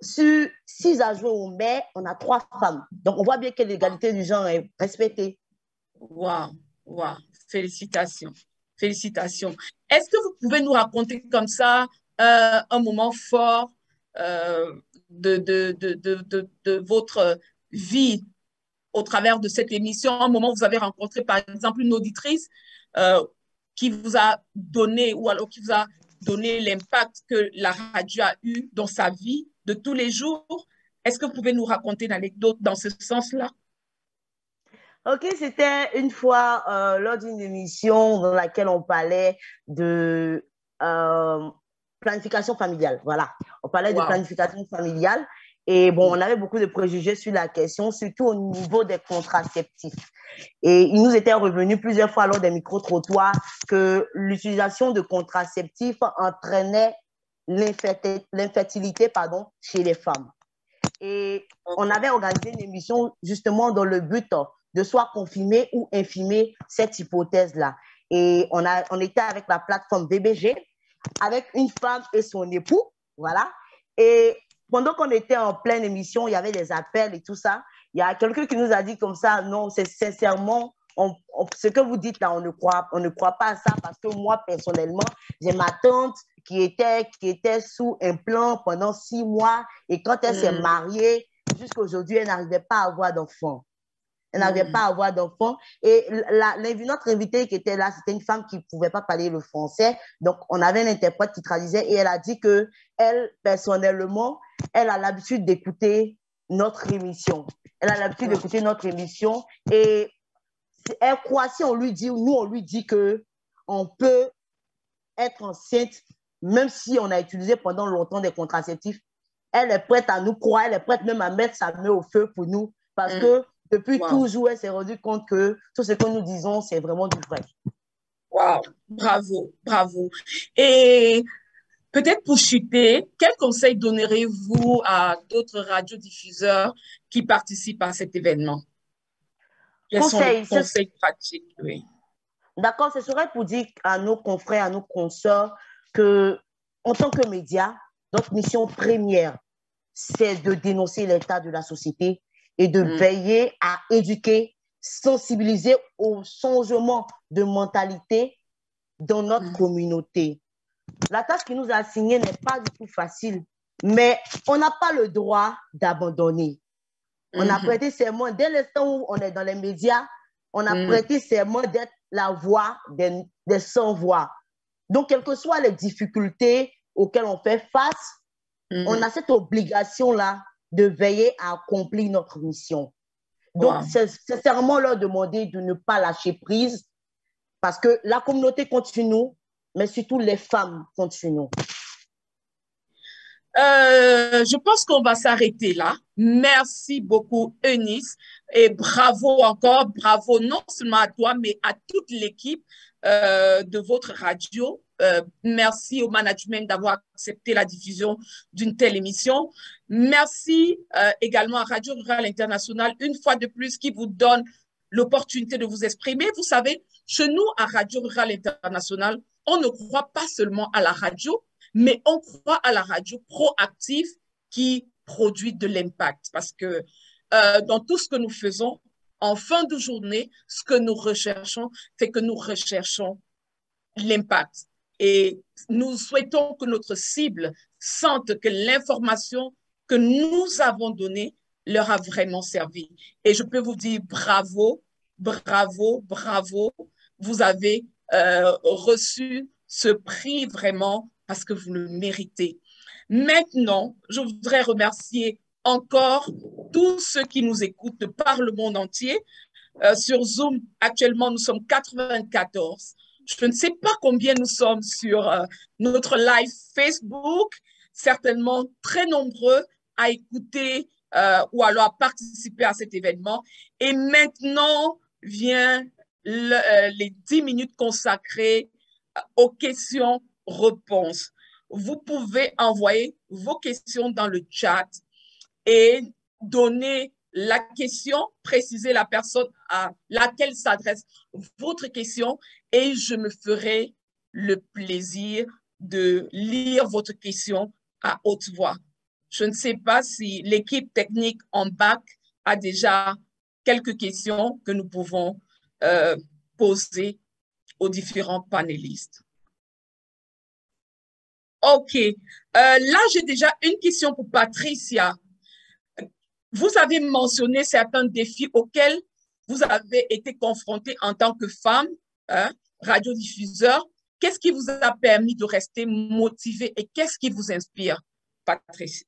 sur 6 adjoints au maire, on a 3 femmes. Donc, on voit bien que l'égalité du genre est respectée. Wow. Félicitations. Est-ce que vous pouvez nous raconter comme ça un moment fort de votre vie au travers de cette émission, un moment où vous avez rencontré, par exemple, une auditrice qui vous a donné, ou alors qui vous a donné l'impact que la radio a eu dans sa vie de tous les jours? Est-ce que vous pouvez nous raconter une anecdote dans ce sens-là? Ok, c'était une fois lors d'une émission dans laquelle on parlait de planification familiale. Voilà, on parlait de planification familiale. Et bon, on avait beaucoup de préjugés sur la question, surtout au niveau des contraceptifs. Et il nous était revenu plusieurs fois lors des micro-trottoirs que l'utilisation de contraceptifs entraînait l'infertilité chez les femmes. Et on avait organisé une émission justement dans le but de soit confirmer ou infirmer cette hypothèse-là. Et on était avec la plateforme VBG, avec une femme et son époux, voilà. Et pendant qu'on était en pleine émission, il y avait des appels et tout ça. Il y a quelqu'un qui nous a dit comme ça, non, c'est sincèrement, ce que vous dites là, on ne croit pas à ça parce que moi, personnellement, j'ai ma tante qui était sous un plan pendant 6 mois et quand elle s'est mariée, jusqu'à aujourd'hui, elle n'arrivait pas à avoir d'enfants. Elle n'arrivait pas à avoir d'enfants. Et notre invitée qui était là, c'était une femme qui ne pouvait pas parler le français. Donc, on avait un interprète qui traduisait et elle a dit qu'elle, personnellement, elle a l'habitude d'écouter notre émission. Elle a l'habitude d'écouter notre émission et elle croit, si on lui dit, nous, on lui dit qu'on peut être enceinte même si on a utilisé pendant longtemps des contraceptifs, elle est prête à nous croire, elle est prête même à mettre sa main au feu pour nous, parce que depuis toujours, elle s'est rendue compte que tout ce que nous disons, c'est vraiment du vrai. Wow, bravo, bravo. Et peut-être pour chuter, quel conseil donnerez-vous à d'autres radiodiffuseurs qui participent à cet événement? Quels sont les conseils pratiques? Oui. D'accord, ce serait pour dire à nos confrères, à nos consoeurs que, en tant que médias, notre mission première, c'est de dénoncer l'état de la société et de veiller à éduquer, sensibiliser au changement de mentalité dans notre communauté. La tâche qui nous a assignée n'est pas du tout facile, mais on n'a pas le droit d'abandonner. On a prêté serment, dès l'instant où on est dans les médias, on a prêté serment d'être la voix des sans-voix. Donc, quelles que soient les difficultés auxquelles on fait face, on a cette obligation-là de veiller à accomplir notre mission. Donc, c'est sincèrement leur demander de ne pas lâcher prise parce que la communauté continue, mais surtout les femmes continuent. Je pense qu'on va s'arrêter là. Merci beaucoup, Eunice. Et bravo encore, bravo non seulement à toi, mais à toute l'équipe de votre radio. Merci au management d'avoir accepté la diffusion d'une telle émission. Merci également à Radio Rurale Internationale, une fois de plus, qui vous donne l'opportunité de vous exprimer. Vous savez, chez nous, à Radio Rurale Internationale, on ne croit pas seulement à la radio, mais on croit à la radio proactive qui produit de l'impact. Parce que dans tout ce que nous faisons, en fin de journée, ce que nous recherchons, c'est que nous recherchons l'impact. Et nous souhaitons que notre cible sente que l'information que nous avons donnée leur a vraiment servi. Et je peux vous dire bravo, bravo, bravo. Vous avez reçu ce prix vraiment parce que vous le méritez. Maintenant, je voudrais remercier encore tous ceux qui nous écoutent de par le monde entier. Sur Zoom, actuellement, nous sommes 94. Je ne sais pas combien nous sommes sur notre live Facebook, certainement très nombreux à écouter ou alors à participer à cet événement. Et maintenant vient les 10 minutes consacrées aux questions-réponses. Vous pouvez envoyer vos questions dans le chat et donner la question, préciser la personne à laquelle s'adresse votre question et je me ferai le plaisir de lire votre question à haute voix. Je ne sais pas si l'équipe technique en bac a déjà quelques questions que nous pouvons poser aux différents panélistes. OK. Là, j'ai déjà une question pour Patricia. Vous avez mentionné certains défis auxquels vous avez été confrontés en tant que femme, radiodiffuseur. Qu'est-ce qui vous a permis de rester motivée et qu'est-ce qui vous inspire, Patricia?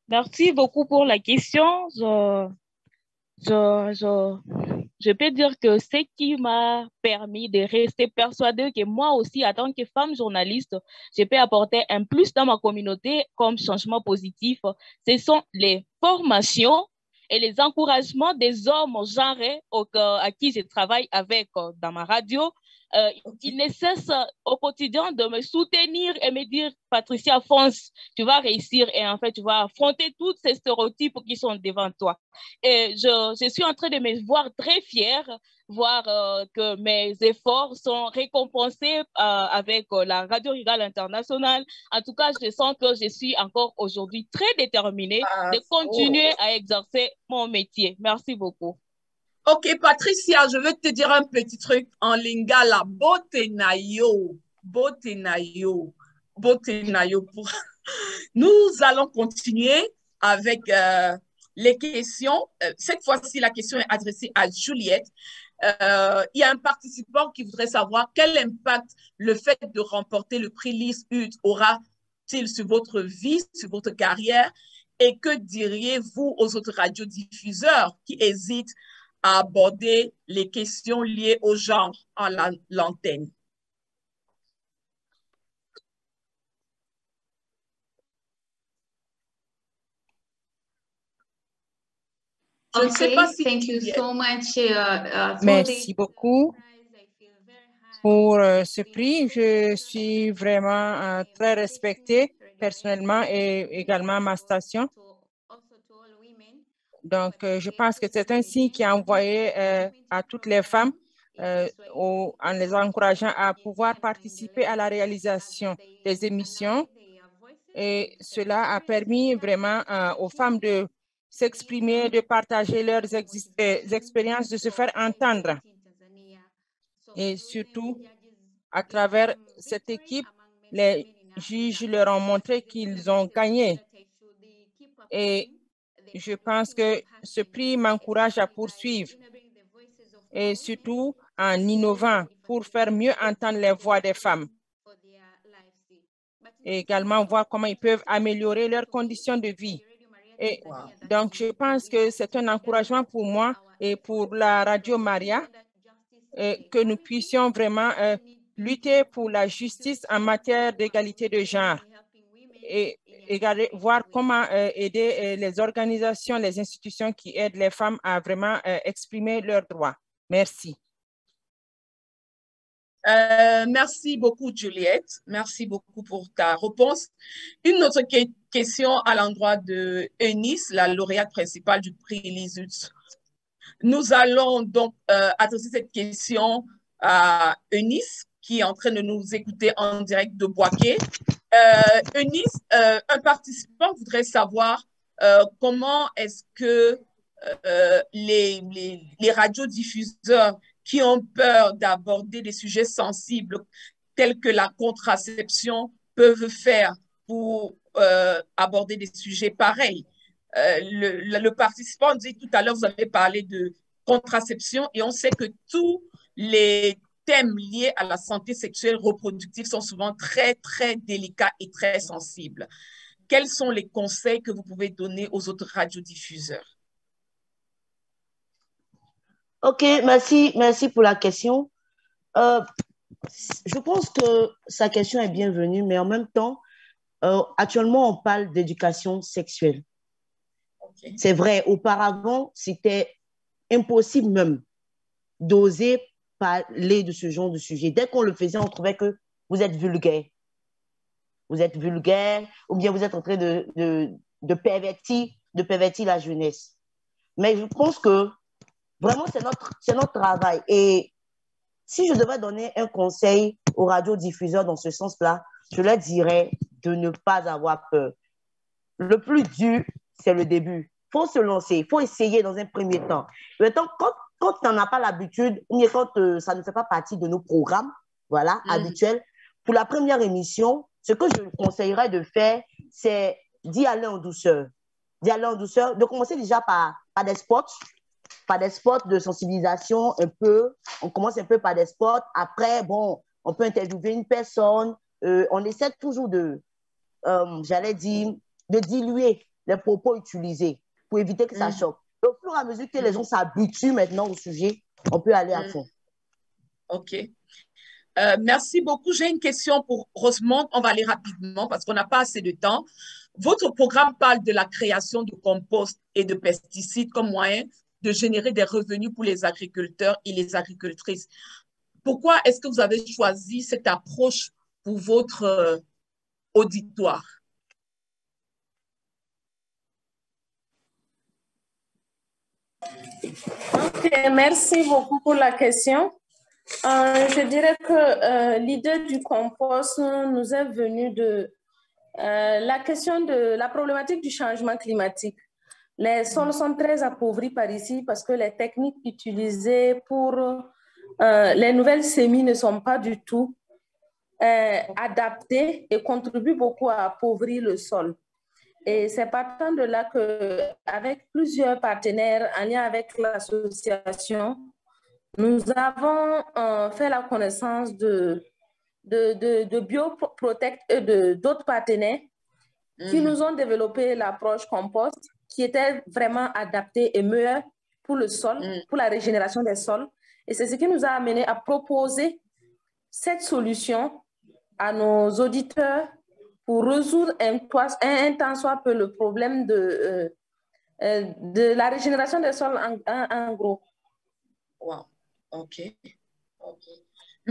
Merci beaucoup pour la question. Je peux dire que ce qui m'a permis de rester persuadée que moi aussi, en tant que femme journaliste, je peux apporter un plus dans ma communauté comme changement positif, ce sont les formations et les encouragements des hommes genrés à qui je travaille avec dans ma radio. Il ne cesse au quotidien de me soutenir et me dire « Patricia, fonce, tu vas réussir et en fait, tu vas affronter tous ces stéréotypes qui sont devant toi. » Et je suis en train de me voir très fière, voir que mes efforts sont récompensés avec la Radio Rurale Internationale. En tout cas, je sens que je suis encore aujourd'hui très déterminée de continuer à exercer mon métier. Merci beaucoup. OK, Patricia, je vais te dire un petit truc en lingala. Botenayo. Nous allons continuer avec les questions. Cette fois-ci, la question est adressée à Juliette. Il y a un participant qui voudrait savoir quel impact le fait de remporter le prix Lise-Hut aura-t-il sur votre vie, sur votre carrière, et que diriez-vous aux autres radiodiffuseurs qui hésitent à aborder les questions liées au genre à l'antenne. Je ne sais pas si thank you so much. Merci beaucoup pour ce prix. Je suis vraiment très respectée personnellement et également ma station. Donc, je pense que c'est un signe qui a envoyé à toutes les femmes en les encourageant à pouvoir participer à la réalisation des émissions. Et cela a permis vraiment aux femmes de s'exprimer, de partager leurs expériences, de se faire entendre. Et surtout, à travers cette équipe, les juges leur ont montré qu'ils ont gagné. Et je pense que ce prix m'encourage à poursuivre et surtout en innovant pour faire mieux entendre les voix des femmes et également voir comment ils peuvent améliorer leurs conditions de vie. Et donc, je pense que c'est un encouragement pour moi et pour la Radio Maria que nous puissions vraiment lutter pour la justice en matière d'égalité de genre et voir comment aider les organisations, les institutions qui aident les femmes à vraiment exprimer leurs droits. Merci. Merci beaucoup, Juliette. Merci beaucoup pour ta réponse. Une autre question à l'endroit de Eunice, la lauréate principale du prix Lizut. Nous allons donc adresser cette question à Eunice, qui est en train de nous écouter en direct de Boaké. Eunice, un participant voudrait savoir comment est-ce que les radiodiffuseurs qui ont peur d'aborder des sujets sensibles tels que la contraception peuvent faire pour aborder des sujets pareils. Le participant dit tout à l'heure, vous avez parlé de contraception et on sait que tous les thèmes liés à la santé sexuelle reproductive sont souvent très, très délicats et très sensibles. Quels sont les conseils que vous pouvez donner aux autres radiodiffuseurs? OK, merci pour la question. Je pense que sa question est bienvenue, mais en même temps, actuellement, on parle d'éducation sexuelle. Okay. C'est vrai, auparavant, c'était impossible même d'oser parler de ce genre de sujet. Dès qu'on le faisait, on trouvait que vous êtes vulgaire. Vous êtes vulgaire, ou bien vous êtes en train de pervertir la jeunesse. Mais je pense que vraiment, c'est notre travail. Et si je devais donner un conseil aux radiodiffuseurs dans ce sens-là, je leur dirais de ne pas avoir peur. Le plus dur, c'est le début. Il faut se lancer, il faut essayer dans un premier temps. Maintenant, quand tu n'en as pas l'habitude, ou bien quand ça ne fait pas partie de nos programmes, voilà, habituels, pour la première émission, ce que je conseillerais de faire, c'est d'y aller en douceur. D'y aller en douceur, de commencer déjà par des spots, de sensibilisation un peu. On commence un peu par des spots. Après, bon, on peut interviewer une personne. On essaie toujours j'allais dire, de diluer les propos utilisés pour éviter que ça choque. Au fur et à mesure que les gens s'habituent maintenant au sujet, on peut aller à fond. OK. Merci beaucoup. J'ai une question pour Rosemonde. On va aller rapidement parce qu'on n'a pas assez de temps. Votre programme parle de la création de compost et de pesticides comme moyen de générer des revenus pour les agriculteurs et les agricultrices. Pourquoi est-ce que vous avez choisi cette approche pour votre auditoire? Ok, merci beaucoup pour la question. Je dirais que l'idée du compost nous est venue de la question de la problématique du changement climatique. Les sols sont très appauvris par ici parce que les techniques utilisées pour les nouvelles semis ne sont pas du tout adaptées et contribuent beaucoup à appauvrir le sol. Et c'est partant de là qu'avec plusieurs partenaires en lien avec l'association, nous avons fait la connaissance de Bioprotect et d'autres partenaires qui nous ont développé l'approche compost qui était vraiment adaptée et meilleure pour le sol, pour la régénération des sols. Et c'est ce qui nous a amené à proposer cette solution à nos auditeurs pour résoudre un tant soit peu le problème de la régénération des sols en gros. Wow, OK.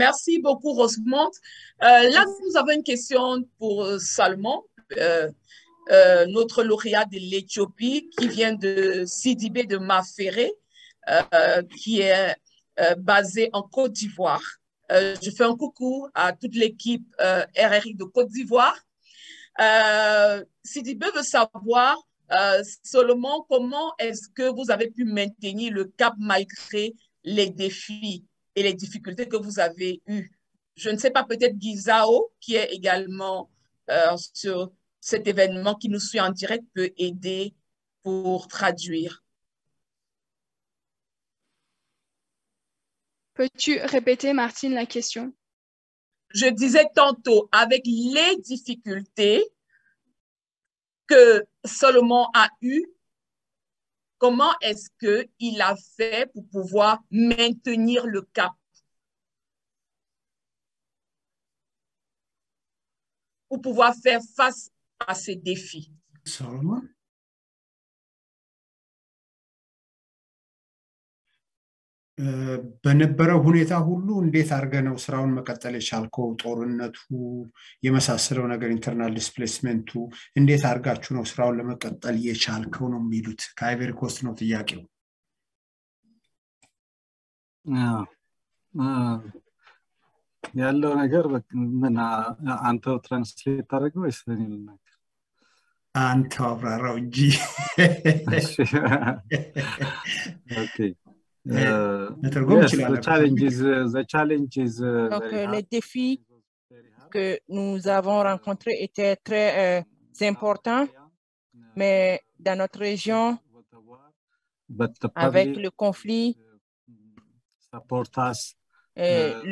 Merci beaucoup, Rosemonde. Là, nous avons une question pour Salomon, notre lauréat de l'Éthiopie qui vient de Sidibé de Maféré, qui est basé en Côte d'Ivoire. Je fais un coucou à toute l'équipe RRI de Côte d'Ivoire. Sidibé veut savoir, Salomon, comment est-ce que vous avez pu maintenir le cap malgré les défis et les difficultés que vous avez eues? Je ne sais pas, peut-être Gizao, qui est également sur cet événement, qui nous suit en direct, peut aider pour traduire. Peux-tu répéter, Martine, la question? Je disais tantôt, avec les difficultés que Salomon a eues, comment est-ce qu'il a fait pour pouvoir maintenir le cap? Pour pouvoir faire face à ces défis. Salomon? በነበረው ሁኔታ ሁሉ እንዴት አድርገህ ነው ስራውን መቀጠል የቻልከው? ጦርነቱ የመሳሰለው ነገር ኢንተርናል ዲስፕሌስመንቱ እንዴት አድርጋችሁ ነው ስራውን ለመቀጠል የቻልከው ነው የሚሉት። ከአይቨሪ ኮስት ነው ጥያቄው። ያለው ነገር ምን አንተው ትራንስሌት ታደርገው ወይስ እኔ ልናገር? አንተው አብራራው እንጂ። ኦኬ the challenge is donc les défis que nous avons rencontrés étaient très importants, mais dans notre région, avec le conflit,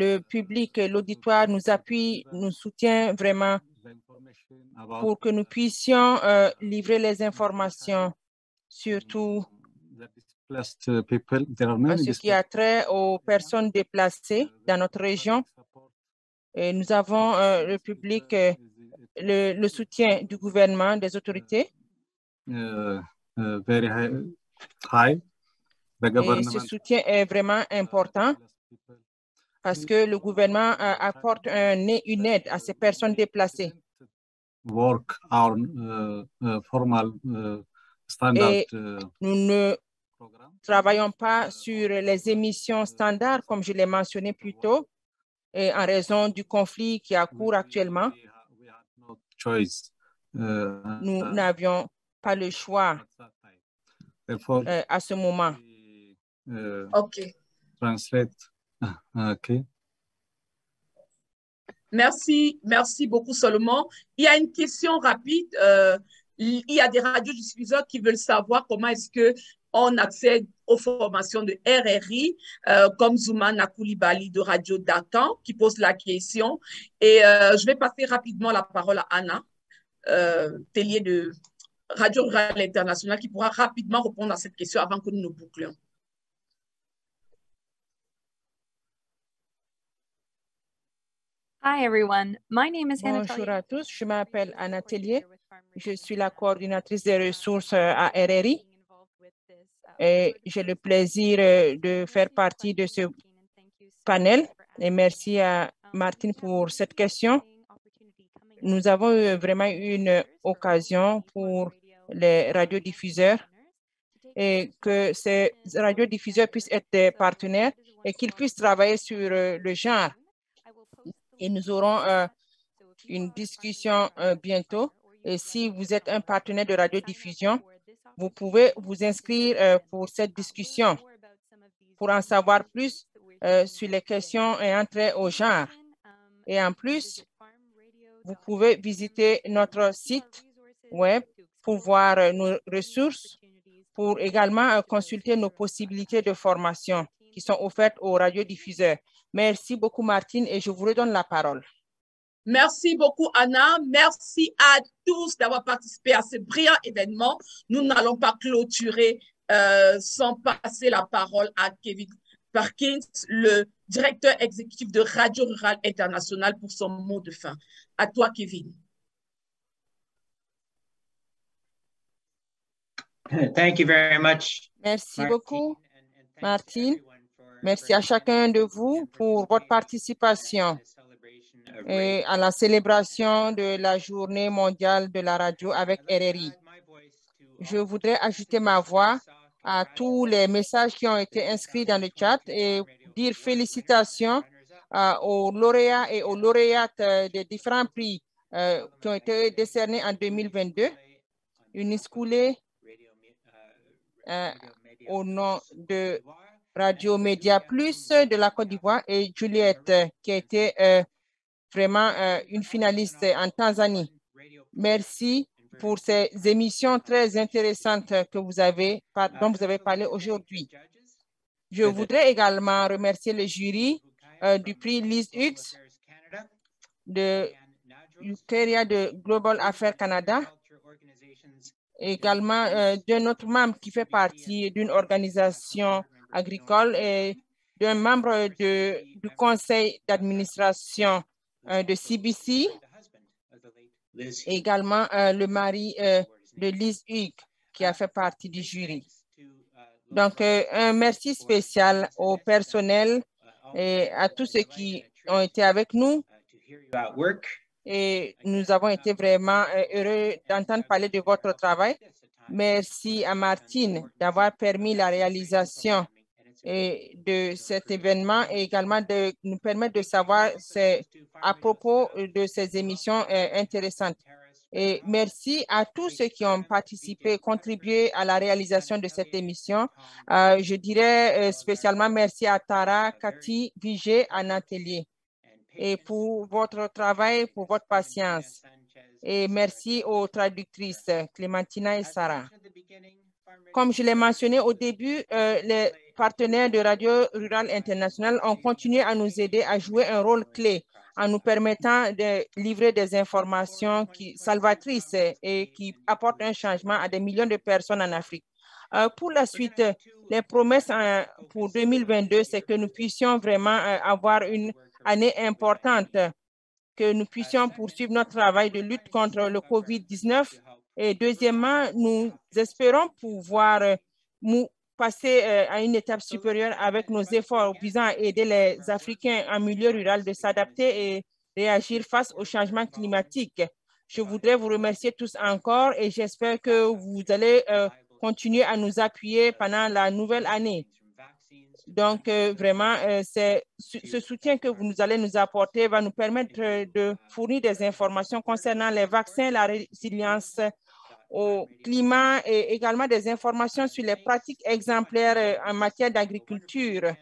le public, l'auditoire nous appuie, nous soutient vraiment pour que nous puissions livrer les informations, surtout ce qui a trait aux personnes déplacées dans notre région. Et nous avons le public, le soutien du gouvernement, des autorités. Very high. Et ce soutien est vraiment important parce que le gouvernement apporte une aide à ces personnes déplacées. Work our formal standard. Et nous ne travaillons pas sur les émissions standards, comme je l'ai mentionné plus tôt, et en raison du conflit qui a cours actuellement. Nous n'avions pas le choix à ce moment. OK. Translate. OK. Merci beaucoup, Salomon. Il y a une question rapide. Il y a des radiodiffuseurs qui veulent savoir comment est-ce qu'on accède aux formations de RRI, comme Zoumana Koulibaly de Radio Dakan, qui pose la question. Et je vais passer rapidement la parole à Anna Tellier de Radio Rurale Internationale, qui pourra rapidement répondre à cette question avant que nous nous bouclions. Hi everyone, my name is Anna. Bonjour à tous, je m'appelle Anna Tellier. Je suis la coordinatrice des ressources à RRI et j'ai le plaisir de faire partie de ce panel. Et merci à Martine pour cette question. Nous avons vraiment une occasion pour les radiodiffuseurs et que ces radiodiffuseurs puissent être des partenaires et qu'ils puissent travailler sur le genre. Et nous aurons une discussion bientôt. Et si vous êtes un partenaire de radiodiffusion, vous pouvez vous inscrire pour cette discussion pour en savoir plus sur les questions ayant trait au genre. Et en plus, vous pouvez visiter notre site web pour voir nos ressources, pour également consulter nos possibilités de formation qui sont offertes aux radiodiffuseurs. Merci beaucoup, Martine, et je vous redonne la parole. Merci beaucoup, Anna. Merci à tous d'avoir participé à ce brillant événement. Nous n'allons pas clôturer sans passer la parole à Kevin Parkins, le directeur exécutif de Radio Rurale International, pour son mot de fin. À toi, Kevin. Thank you very much. Merci beaucoup, Martine. Merci à chacun de vous pour votre participation et à la célébration de la Journée mondiale de la radio avec RRI. Je voudrais ajouter ma voix à tous les messages qui ont été inscrits dans le chat et dire félicitations aux lauréats et aux lauréates des différents prix qui ont été décernés en 2022. Eunice Coulé, au nom de Radio Média Plus de la Côte d'Ivoire, et Juliette, qui a été vraiment une finaliste en Tanzanie. Merci pour ces émissions très intéressantes que dont vous avez parlé aujourd'hui. Je voudrais également remercier le jury du prix Lise Hughes de Ukeria de Global Affairs Canada, également d'un autre membre qui fait partie d'une organisation agricole et d'un membre du conseil d'administration de CBC, également le mari de Lise Hughes qui a fait partie du jury. Donc, un merci spécial au personnel et à tous ceux qui ont été avec nous. Et nous avons été vraiment heureux d'entendre parler de votre travail. Merci à Martine d'avoir permis la réalisation de cet événement et également de nous permettre de savoir à propos de ces émissions intéressantes. Et merci à tous ceux qui ont participé, contribué à la réalisation de cette émission. Je dirais spécialement merci à Tara, Cathy, Vigée, Anna Tellier, et pour votre travail, pour votre patience. Et merci aux traductrices Clémentina et Sarah. Comme je l'ai mentionné au début, les partenaires de Radio Rurale International ont continué à nous aider à jouer un rôle clé en nous permettant de livrer des informations salvatrices et qui apportent un changement à des millions de personnes en Afrique. Pour la suite, les promesses pour 2022, c'est que nous puissions vraiment avoir une année importante, que nous puissions poursuivre notre travail de lutte contre le COVID-19. Et deuxièmement, nous espérons pouvoir passer à une étape supérieure avec nos efforts visant à aider les Africains en milieu rural de s'adapter et réagir face au changement climatique. Je voudrais vous remercier tous encore et j'espère que vous allez continuer à nous appuyer pendant la nouvelle année. Donc, vraiment, ce soutien que vous allez nous apporter va nous permettre de fournir des informations concernant les vaccins, la résilience au climat et également des informations sur les pratiques exemplaires en matière d'agriculture.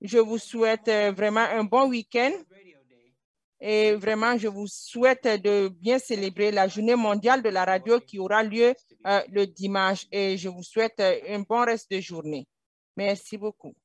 Je vous souhaite vraiment un bon week-end et vraiment, je vous souhaite de bien célébrer la Journée mondiale de la radio qui aura lieu le dimanche et je vous souhaite un bon reste de journée. Merci beaucoup.